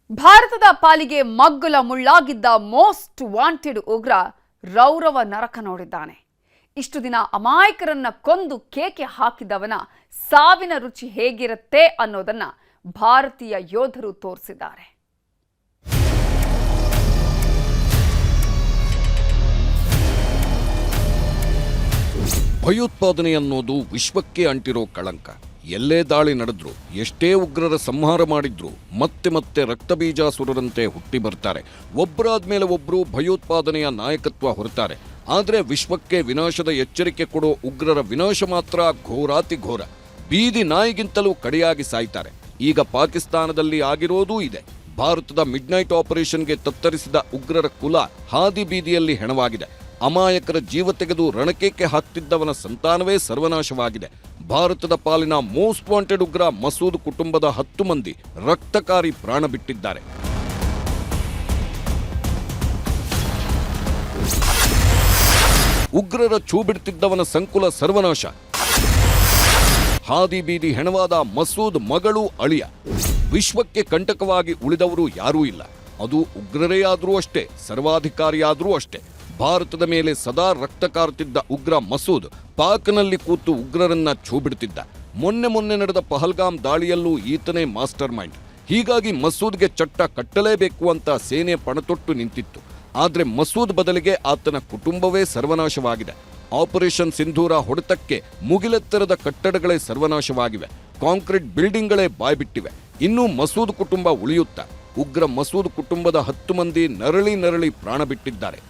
ಭಾರತದ ಪಾಲಿಗೆ ಮಗ್ಗುಲ ಮುಳ್ಳಾಗಿದ್ದ most wanted ಉಗ್ರ ರೌರವ ನರಕ ನೋಡಿದ್ದಾನೆ. ಇಷ್ಟು ದಿನ ಅಮಾಯಕರನ್ನ ಕೊಂದು ಕೇಕೆ ಹಾಕಿದವನ ಸಾವಿನ ರುಚಿ ಹೇಗಿರುತ್ತೆ ಅನ್ನೋದನ್ನ ಭಾರತೀಯ ಯೋಧರು ತೋರಿಸಿದ್ದಾರೆ. ಭಯೋತ್ಪಾದನೆ ಅನ್ನೋದು ವಿಶ್ವಕ್ಕೆ ಅಂಟಿರೋ ಕಳಂಕ. ಎಲ್ಲೇ ದಾಳಿ ನಡೆದ್ರು, ಎಷ್ಟೇ ಉಗ್ರರ ಸಂಹಾರ ಮಾಡಿದ್ರು ಮತ್ತೆ ಮತ್ತೆ ರಕ್ತಬೀಜಾಸುರರಂತೆ ಹುಟ್ಟಿ ಬರ್ತಾರೆ. ಒಬ್ಬರಾದ್ಮೇಲೆ ಒಬ್ರು ಭಯೋತ್ಪಾದನೆಯ ನಾಯಕತ್ವ ಹೊರತಾರೆ. ಆದರೆ ವಿಶ್ವಕ್ಕೆ ವಿನಾಶದ ಎಚ್ಚರಿಕೆ ಕೊಡೋ ಉಗ್ರರ ವಿನಾಶ ಮಾತ್ರ ಘೋರಾತಿ ಘೋರ. ಬೀದಿ ನಾಯಿಗಿಂತಲೂ ಕಡೆಯಾಗಿ ಸಾಯ್ತಾರೆ. ಈಗ ಪಾಕಿಸ್ತಾನದಲ್ಲಿ ಆಗಿರೋದೂ ಇದೆ. ಭಾರತದ ಮಿಡ್ನೈಟ್ ಆಪರೇಷನ್ಗೆ ತತ್ತರಿಸಿದ ಉಗ್ರರ ಕುಲ ಹಾದಿ ಬೀದಿಯಲ್ಲಿ ಹೆಣವಾಗಿದೆ. ಅಮಾಯಕರ ಜೀವ ತೆಗೆದು ರಣಕೇಕೆ ಹಾಕ್ತಿದ್ದವನ ಸಂತಾನವೇ ಸರ್ವನಾಶವಾಗಿದೆ. ಭಾರತದ ಪಾಲಿನ ಮೋಸ್ಟ್ ವಾಂಟೆಡ್ ಉಗ್ರ ಮಸೂದ್ ಕುಟುಂಬದ 10 ಮಂದಿ ರಕ್ತಕಾರಿ ಪ್ರಾಣ ಬಿಟ್ಟಿದ್ದಾರೆ. ಉಗ್ರರ ಛೂ ಬಿಡ್ತಿದ್ದವನ ಸಂಕುಲ ಸರ್ವನಾಶ. ಹಾದಿ ಬೀದಿ ಹೆಣವಾದ ಮಸೂದ್ ಮಗಳು ಅಳಿಯ. ವಿಶ್ವಕ್ಕೆ ಕಂಟಕವಾಗಿ ಉಳಿದವರು ಯಾರೂ ಇಲ್ಲ. ಅದು ಉಗ್ರರೇ ಆದರೂ ಅಷ್ಟೇ, ಸರ್ವಾಧಿಕಾರಿಯಾದರೂ ಅಷ್ಟೇ. ಭಾರತದ ಮೇಲೆ ಸದಾ ರಕ್ತ ಕಾರುತ್ತಿದ್ದ ಉಗ್ರ ಮಸೂದ್ ಪಾಕ್ನಲ್ಲಿ ಕೂತು ಉಗ್ರರನ್ನ ಛೂ ಬಿಡ್ತಿದ್ದ. ಮೊನ್ನೆ ನಡೆದ ಪಹಲ್ಗಾಮ್ ದಾಳಿಯಲ್ಲೂ ಈತನೇ ಮಾಸ್ಟರ್ ಮೈಂಡ್. ಹೀಗಾಗಿ ಮಸೂದ್ಗೆ ಚಟ್ಟ ಕಟ್ಟಲೇಬೇಕು ಅಂತ ಸೇನೆ ಪಣತೊಟ್ಟು ನಿಂತಿತ್ತು. ಆದ್ರೆ ಮಸೂದ್ ಬದಲಿಗೆ ಆತನ ಕುಟುಂಬವೇ ಸರ್ವನಾಶವಾಗಿದೆ. ಆಪರೇಷನ್ ಸಿಂಧೂರ ಹೊಡೆತಕ್ಕೆ ಮುಗಿಲೆತ್ತರದ ಕಟ್ಟಡಗಳೇ ಸರ್ವನಾಶವಾಗಿವೆ. ಕಾಂಕ್ರೀಟ್ ಬಿಲ್ಡಿಂಗ್ಗಳೇ ಬಾಯ್ಬಿಟ್ಟಿವೆ. ಇನ್ನೂ ಮಸೂದ್ ಕುಟುಂಬ ಉಳಿಯುತ್ತ. ಉಗ್ರ ಮಸೂದ್ ಕುಟುಂಬದ 10 ಮಂದಿ ನರಳಿ ಪ್ರಾಣ ಬಿಟ್ಟಿದ್ದಾರೆ.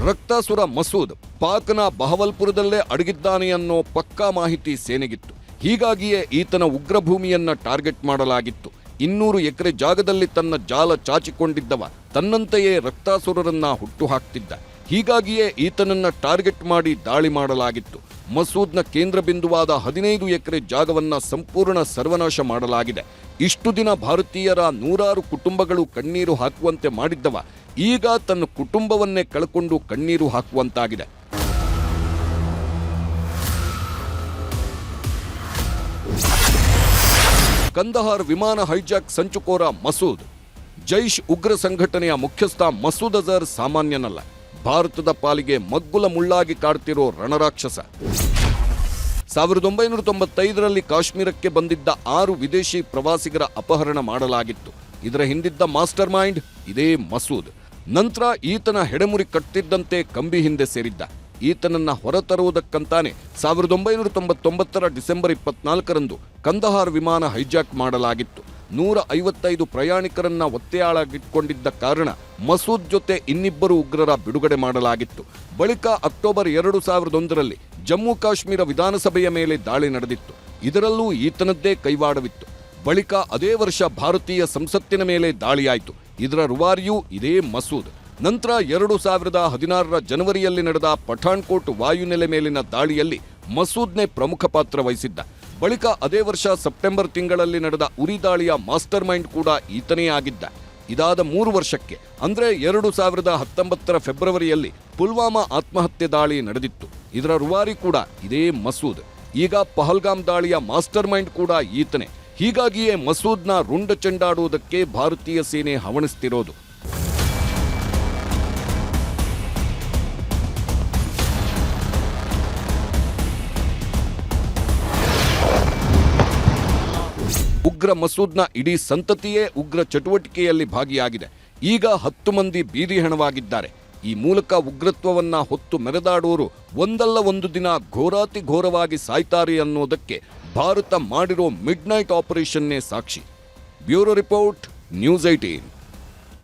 ರಕ್ತಾಸುರ ಮಸೂದ್ ಪಾಕ್ನ ಬಹವಲ್ಪುರದಲ್ಲೇ ಅಡಗಿದ್ದಾನೆ ಅನ್ನೋ ಪಕ್ಕಾ ಮಾಹಿತಿ ಸೇನೆಗಿತ್ತು. ಹೀಗಾಗಿಯೇ ಈತನ ಉಗ್ರ ಭೂಮಿಯನ್ನ ಟಾರ್ಗೆಟ್ ಮಾಡಲಾಗಿತ್ತು. 200 ಎಕರೆ ಜಾಗದಲ್ಲಿ ತನ್ನ ಜಾಲ ಚಾಚಿಕೊಂಡಿದ್ದವ ತನ್ನಂತೆಯೇ ರಕ್ತಾಸುರರನ್ನ ಹುಟ್ಟುಹಾಕ್ತಿದ್ದ. ಹೀಗಾಗಿಯೇ ಈತನನ್ನ ಟಾರ್ಗೆಟ್ ಮಾಡಿ ದಾಳಿ ಮಾಡಲಾಗಿತ್ತು. ಮಸೂದ್ನ ಕೇಂದ್ರ ಬಿಂದುವಾದ 15 ಎಕರೆ ಜಾಗವನ್ನ ಸಂಪೂರ್ಣ ಸರ್ವನಾಶ ಮಾಡಲಾಗಿದೆ. ಇಷ್ಟು ದಿನ ಭಾರತೀಯರ 100 ಕುಟುಂಬಗಳು ಕಣ್ಣೀರು ಹಾಕುವಂತೆ ಮಾಡಿದ್ದವ ಈಗ ತನ್ನ ಕುಟುಂಬವನ್ನೇ ಕಳ್ಕೊಂಡು ಕಣ್ಣೀರು ಹಾಕುವಂತಾಗಿದೆ. ಕಂದಹಾರ್ ವಿಮಾನ ಹೈಜಾಕ್ ಸಂಚುಕೋರ ಮಸೂದ್. ಜೈಷ್ ಉಗ್ರ ಸಂಘಟನೆಯ ಮುಖ್ಯಸ್ಥ ಮಸೂದ್ ಅಜರ್ ಸಾಮಾನ್ಯನಲ್ಲ. ಭಾರತದ ಪಾಲಿಗೆ ಮಗ್ಗುಲ ಮುಳ್ಳಾಗಿ ಕಾಡ್ತಿರೋ ರಣರಾಕ್ಷಸ. 1995ರಲ್ಲಿ ಕಾಶ್ಮೀರಕ್ಕೆ ಬಂದಿದ್ದ 6 ವಿದೇಶಿ ಪ್ರವಾಸಿಗರ ಅಪಹರಣ ಮಾಡಲಾಗಿತ್ತು. ಇದರ ಹಿಂದಿದ್ದ ಮಾಸ್ಟರ್ ಮೈಂಡ್ ಇದೇ ಮಸೂದ್. ನಂತರ ಈತನ ಹೆಡೆಮುರಿ ಕಟ್ಟಿದ್ದಂತೆ ಕಂಬಿ ಹಿಂದೆ ಸೇರಿದ್ದ. ಈತನನ್ನ ಹೊರತರುವುದಕ್ಕಂತಾನೆ 1999ರ ಡಿಸೆಂಬರ್ 24ರಂದು ಕಂದಹಾರ್ ವಿಮಾನ ಹೈಜಾಕ್ ಮಾಡಲಾಗಿತ್ತು. 155 ಪ್ರಯಾಣಿಕರನ್ನ ಒತ್ತೆಯಾಳಾಗಿಟ್ಕೊಂಡಿದ್ದ ಕಾರಣ ಮಸೂದ್ ಜೊತೆ ಇನ್ನಿಬ್ಬರು ಉಗ್ರರ ಬಿಡುಗಡೆ ಮಾಡಲಾಗಿತ್ತು. ಬಳಿಕ ಅಕ್ಟೋಬರ್ 2001ರಲ್ಲಿ ಜಮ್ಮು ಕಾಶ್ಮೀರ ವಿಧಾನಸಭೆಯ ಮೇಲೆ ದಾಳಿ ನಡೆದಿತ್ತು. ಇದರಲ್ಲೂ ಈತನದ್ದೇ ಕೈವಾಡವಿತ್ತು. ಬಳಿಕ ಅದೇ ವರ್ಷ ಭಾರತೀಯ ಸಂಸತ್ತಿನ ಮೇಲೆ ದಾಳಿಯಾಯಿತು. ಇದರ ರೂವಾರಿಯೂ ಇದೇ ಮಸೂದ್. ನಂತರ 2016ರ ಜನವರಿಯಲ್ಲಿ ನಡೆದ ಪಠಾಣ್ಕೋಟ್ ವಾಯುನೆಲೆ ಮೇಲಿನ ದಾಳಿಯಲ್ಲಿ ಮಸೂದ್ನೇ ಪ್ರಮುಖ ಪಾತ್ರ ವಹಿಸಿದ್ದ. ಬಳಿಕ ಅದೇ ವರ್ಷ ಸೆಪ್ಟೆಂಬರ್ ತಿಂಗಳಲ್ಲಿ ನಡೆದ ಉರಿ ದಾಳಿಯ ಮಾಸ್ಟರ್ ಮೈಂಡ್ ಕೂಡ ಈತನೇ ಆಗಿದ್ದ. ಇದಾದ 3 ವರ್ಷಕ್ಕೆ ಅಂದ್ರೆ 2019ರ ಫೆಬ್ರವರಿಯಲ್ಲಿ ಪುಲ್ವಾಮಾ ಆತ್ಮಹತ್ಯೆ ದಾಳಿ ನಡೆದಿತ್ತು. ಇದರ ರೂವಾರಿ ಕೂಡ ಇದೇ ಮಸೂದ್. ಈಗ ಪಹಲ್ಗಾಮ್ ದಾಳಿಯ ಮಾಸ್ಟರ್ ಮೈಂಡ್ ಕೂಡ ಈತನೇ. ಹೀಗಾಗಿಯೇ ಮಸೂದ್ನ ರುಂಡ ಚೆಂಡಾಡುವುದಕ್ಕೆ ಭಾರತೀಯ ಸೇನೆ ಹವಣಿಸ್ತಿರೋದು. ಉಗ್ರ ಮಸೂದ್ನ ಇಡೀ ಸಂತತಿಯೇ ಉಗ್ರ ಚಟುವಟಿಕೆಯಲ್ಲಿ ಭಾಗಿಯಾಗಿದೆ. ಈಗ 10 ಮಂದಿ ಬೀದಿ ಹೆಣವಾಗಿದ್ದಾರೆ. ಈ ಮೂಲಕ ಉಗ್ರತ್ವವನ್ನ ಹೊತ್ತು ಮೆರೆದಾಡುವವರು ಒಂದಲ್ಲ ಒಂದು ದಿನ ಘೋರಾತಿ ಘೋರವಾಗಿ ಸಾಯ್ತಾರೆ ಅನ್ನೋದಕ್ಕೆ ಭಾರತ ಮಾಡಿರೋ ಮಿಡ್ನೈಟ್ ಆಪರೇಷನ್ನೇ ಸಾಕ್ಷಿ. Bureau report, news 18.